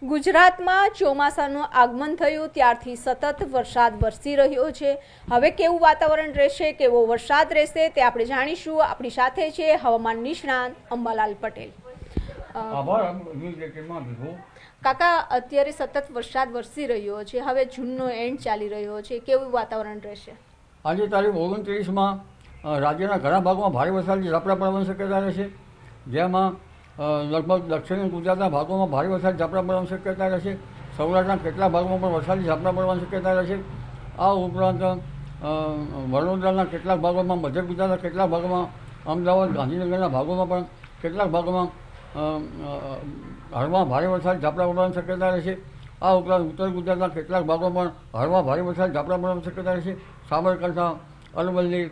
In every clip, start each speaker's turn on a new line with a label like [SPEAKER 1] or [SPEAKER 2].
[SPEAKER 1] ગુજરાતમાં ચોમાસાનું આગમન થયું ત્યારથી સતત વરસાદ વરસી રહ્યો છે। હવે કેવું વાતાવરણ રહેશે, કેવો વરસાદ રહેશે તે આપણે જાણીશું। આપણી સાથે છે હવામાન નિષ્ણાત અંબાલાલ પટેલ। કાકા, અત્યારે સતત વરસાદ વરસી રહ્યો છે, હવે જૂનનો એન્ડ ચાલી રહ્યો છે, કેવું વાતાવરણ રહેશે?
[SPEAKER 2] આજે તારીખ 29માં રાજ્યના ઘણા ભાગોમાં ભારે વરસાદની ઝાપટા પડવાની શક્યતા રહેશે, જેમાં લગભગ દક્ષિણ ગુજરાતના ભાગોમાં ભારે વરસાદ ઝાપટા પડવાની શક્યતા રહેશે। સૌરાષ્ટ્રના કેટલાક ભાગોમાં પણ વરસાદી ઝાપટા પડવાની શક્યતા રહેશે। આ ઉપરાંત વડોદરાના કેટલાક ભાગોમાં, મધ્ય ગુજરાતના કેટલાક ભાગોમાં, અમદાવાદ, ગાંધીનગરના ભાગોમાં પણ કેટલાક ભાગોમાં હળવા ભારે વરસાદ ઝાપટા પડવાની શક્યતા રહેશે। આ ઉપરાંત ઉત્તર ગુજરાતના કેટલાક ભાગોમાં પણ હળવા ભારે વરસાદ ઝાપટા પડવાની શક્યતા રહેશે। સાબરકાંઠા, અરવલ્લી,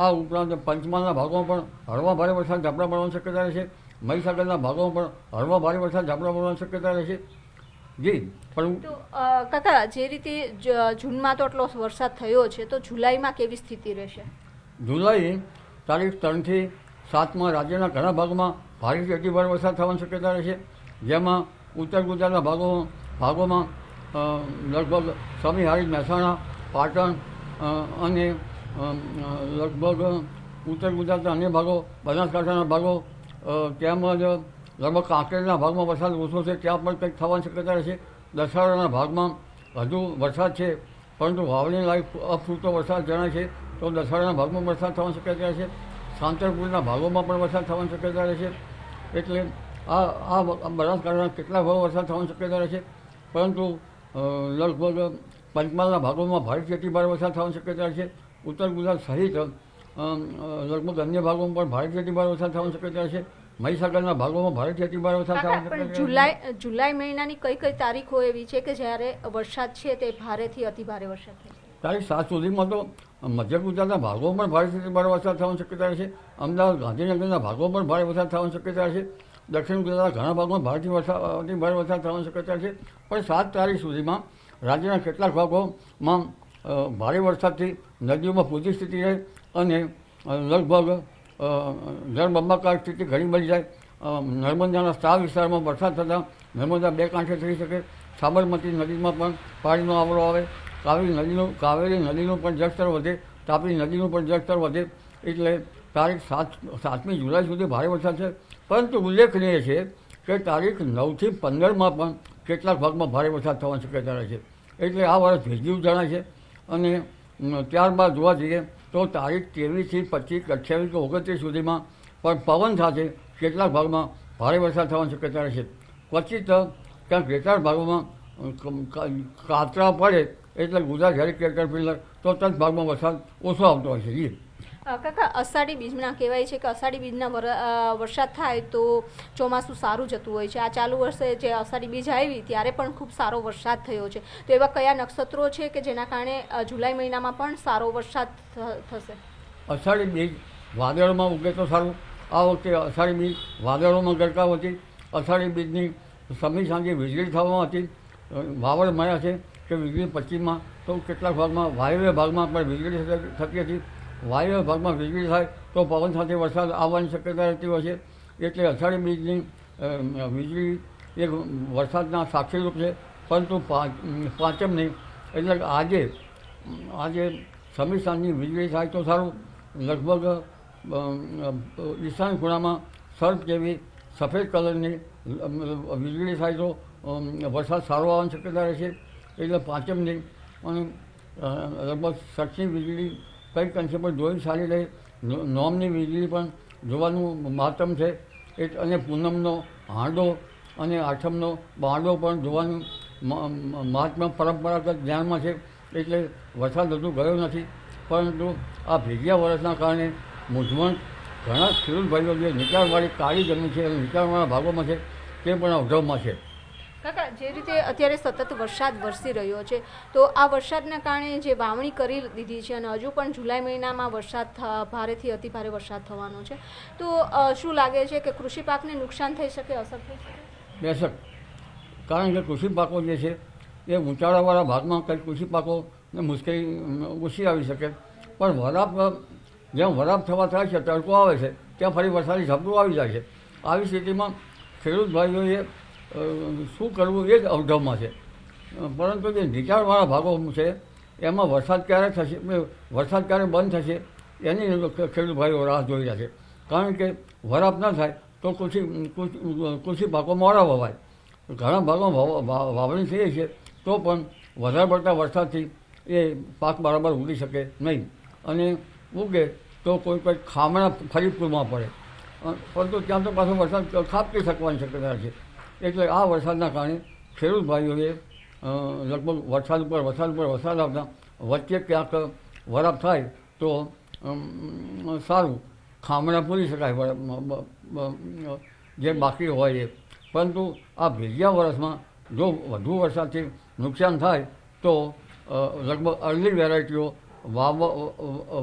[SPEAKER 2] આ ઉપરાંત પંચમહાલના ભાગોમાં પણ હળવા ભારે વરસાદ ઝાપટા પડવાની શક્યતા રહેશે। મહીસાગરના ભાગોમાં પણ હળવા ભારે વરસાદ ઝાપટા પડવાની શક્યતા રહેશે। જી,
[SPEAKER 1] પરંતુ કાકા, જે રીતે જૂનમાં તો આટલો વરસાદ થયો છે, તો જુલાઈમાં કેવી સ્થિતિ રહેશે?
[SPEAKER 2] જુલાઈ તારીખ 3થી 7માં રાજ્યના ઘણા ભાગોમાં ભારેથી અતિભારે વરસાદ થવાની શક્યતા રહેશે, જેમાં ઉત્તર ગુજરાતના ભાગોમાં લગભગ સમી, મહેસાણા, પાટણ અને લગભગ ઉત્તર ગુજરાતના અન્ય ભાગો, બનાસકાંઠાના ભાગો તેમજ લગભગ કાંકરેજના ભાગમાં વરસાદ ઓછો છે, ત્યાં પણ કંઈક થવાની શક્યતા રહેશે। દસાડાના ભાગમાં હજુ વરસાદ છે, પરંતુ વાવણી લાયક અપૂરતો વરસાદ જણાય છે, તો દસાડાના ભાગમાં વરસાદ થવાની શક્યતા રહેશે। સાંતરપુરના ભાગોમાં પણ વરસાદ થવાની શક્યતા રહેશે। એટલે આ બનાસકાંઠાના કેટલાક ભાગો વરસાદ થવાની શક્યતા રહેશે, પરંતુ લગભગ પંચમહાલના ભાગોમાં ભારેથી અતિભારે વરસાદ થવાની શક્યતા રહેશે। ઉત્તર ગુજરાત સહિત લગભગ અન્ય ભાગોમાં પણ ભારેથી અતિભારે વરસાદ થવાની શક્યતા રહેશે। મહીસાગરના ભાગોમાં ભારેથી અતિભારે વરસાદ થવાની શક્યતા રહેશે।
[SPEAKER 1] જુલાઈ મહિનાની કઈ તારીખો એવી છે કે જ્યારે વરસાદ છે તે ભારેથી અતિભારે વરસાદ થશે?
[SPEAKER 2] તારીખ 7 સુધીમાં તો મધ્ય ગુજરાતના ભાગોમાં પણ ભારેથી અતિભારે વરસાદ થવાની શક્યતા રહેશે। અમદાવાદ, ગાંધીનગરના ભાગોમાં પણ ભારે વરસાદ થવાની શક્યતા રહેશે। દક્ષિણ ગુજરાતના ઘણા ભાગોમાં ભારેથી અતિભારે વરસાદ થવાની શક્યતા છે। પણ 7 તારીખ સુધીમાં રાજ્યના કેટલાક ભાગોમાં ભારે વરસાદથી નદીઓમાં પૂરતી સ્થિતિ રહે અને લગભગ જળબંબાકાર સ્થિતિ ઘણી બની જાય। નર્મદાના સ્ટાર વિસ્તારમાં વરસાદ થતાં નર્મદા બે કાંઠે થઈ શકે। સાબરમતી નદીમાં પણ પાણીનો આવરો આવે। કાવેરી નદીનું પણ જળસ્તર વધે, તાપી નદીનું પણ જળસ્તર વધે। એટલે તારીખ 7મી જુલાઈ સુધી ભારે વરસાદ છે। પરંતુ ઉલ્લેખનીય છે કે તારીખ 9થી 15માં પણ કેટલાક ભાગમાં ભારે વરસાદ થવાની શક્યતા રહે છે। એટલે આ વર્ષ ભેજ્યું જણાય છે। અને ત્યારબાદ જોવા જઈએ તો તારીખ 13થી 25, 28 કે 29 સુધીમાં પણ પવન સાથે કેટલાક ભાગમાં ભારે વરસાદ થવાની શક્યતા રહેશે। ક્વચિત ક્યાંક કેટલાક ભાગોમાં કાતરા પડે એટલે ગુજરાત હેરી કેટરપિલર, તો તદ ભાગમાં વરસાદ ઓછો આવતો હોય છે। જી
[SPEAKER 1] કાકા, અષાઢી બીજના કહેવાય છે કે અષાઢી બીજના વરસાદ થાય તો ચોમાસું સારું જતું હોય છે। આ ચાલુ વર્ષે જે અષાઢી બીજ આવી ત્યારે પણ ખૂબ સારો વરસાદ થયો છે, તો એવા કયા નક્ષત્રો છે કે જેના કારણે જુલાઈ મહિનામાં પણ સારો વરસાદ થશે?
[SPEAKER 2] અષાઢી બીજ વાદળોમાં ઉગે તો સારું। આ વખતે અષાઢી બીજ વાદળોમાં ગરકાવ હતી। અષાઢી બીજની સમી સાંજે વીજળી થવામાં હતી। વાવડ મળ્યા છે કે વીજળી પશ્ચિમમાં, તો કેટલાક ભાગમાં વાયવ્ય ભાગમાં પણ વીજળી થતી હતી। વાયવ્ય ભાગમાં વીજળી થાય તો પવન સાથે વરસાદ આવવાની શક્યતા રહેતી હોય છે। એટલે અષાઢી બીજની વીજળી એક વરસાદના સાક્ષીરૂપ છે। પરંતુ પાંચમની એટલે આજે સમી સાંજની વીજળી થાય તો સારું। લગભગ ઈશાન ખૂણામાં સર્પ જેવી સફેદ કલરની વીજળી થાય તો વરસાદ સારો આવવાની શક્યતા રહેશે। એટલે પાંચમની અને લગભગ સટની વીજળી કંઈક અંશે પણ જોઈ સારી રહે। નોમની વીજળી પણ જોવાનું મહત્તમ છે। અને પૂનમનો હાંડો અને આઠમનો બાંડો પણ જોવાનું મહાત્મા પરંપરાગત જ્ઞાનમાં છે। એટલે વરસાદ હજુ ગયો નથી, પરંતુ આ ભેગિયા વરસના કારણે મૂંઝવણ ઘણા ખેડૂત ભાઈઓ જે નીચાણવાળી કાળી જમીન છે, નીચાણવાળા ભાગોમાં છે, તે પણ અવઢવમાં છે।
[SPEAKER 1] કાકા, જે રીતે અત્યારે સતત વરસાદ વરસી રહ્યો છે, તો આ વરસાદના કારણે જે વાવણી કરી દીધી છે અને હજુ પણ જુલાઈ મહિનામાં વરસાદ ભારેથી અતિભારે વરસાદ થવાનો છે, તો શું લાગે છે કે કૃષિ પાકને નુકસાન થઈ શકે, અસર થઈ શકે?
[SPEAKER 2] બેશક, કારણ કે કૃષિ પાકો જે છે એ ઊંચાણવાળા ભાગમાં કંઈક કૃષિ પાકોને મુશ્કેલી ઓછી આવી શકે। પણ જેમ વરાપ થવા થાય છે, તડકો આવે છે, ત્યાં ફરી વરસાદી ઝાપટું આવી જાય છે। આવી સ્થિતિમાં ખેડૂત ભાઈઓએ શું કરવું એ જ અવઢવમાં છે. પરંતુ જે નીચાણવાળા ભાગો છે એમાં વરસાદ ક્યારે થશે, વરસાદ ક્યારે બંધ થશે એની ખેડૂત ભાઈઓ રાહ જોઈ રહ્યા છે. કારણ કે વરાપ ન થાય તો કૃષિ પાકો મોડા વવાય. ઘણા ભાગોમાં વાવણી થઈ છે તો પણ વધારે પડતા વરસાદથી એ પાક બરાબર ઉગી શકે નહીં, અને ઉગે તો કોઈ ખામણા ફરી પૂરમાં પડે, પરંતુ ત્યાં તો પાછો વરસાદ ખાબકી શકવાની શક્યતા છે. એટલે આ વરસાદના કારણે ખેડૂત ભાઈઓએ લગભગ વરસાદ ઉપર વરસાદ આવતા વચ્ચે ક્યાંક વરાપ થાય તો સારું, ખામણા પૂરી શકાય જે બાકી હોય એ. પરંતુ આ ભેજિયા વર્ષમાં જો વધુ વરસાદથી નુકસાન થાય તો લગભગ અર્લી વેરાયટીઓ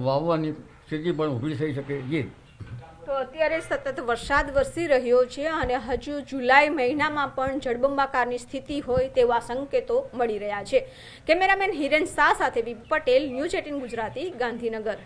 [SPEAKER 2] વાવવાની સ્થિતિ પણ ઊભી થઈ શકે. જી,
[SPEAKER 1] તો અત્યારે સતત વરસાદ વરસી રહ્યો છે અને હજુ જુલાઈ મહિનામાં પણ જળબંબાકારની સ્થિતિ હોય તેવા સંકેતો મળી રહ્યા છે. કેમેરામેન હિરેન શાહ સાથે વી પટેલ, ન્યૂઝ 18 ગુજરાતી, ગાંધીનગર.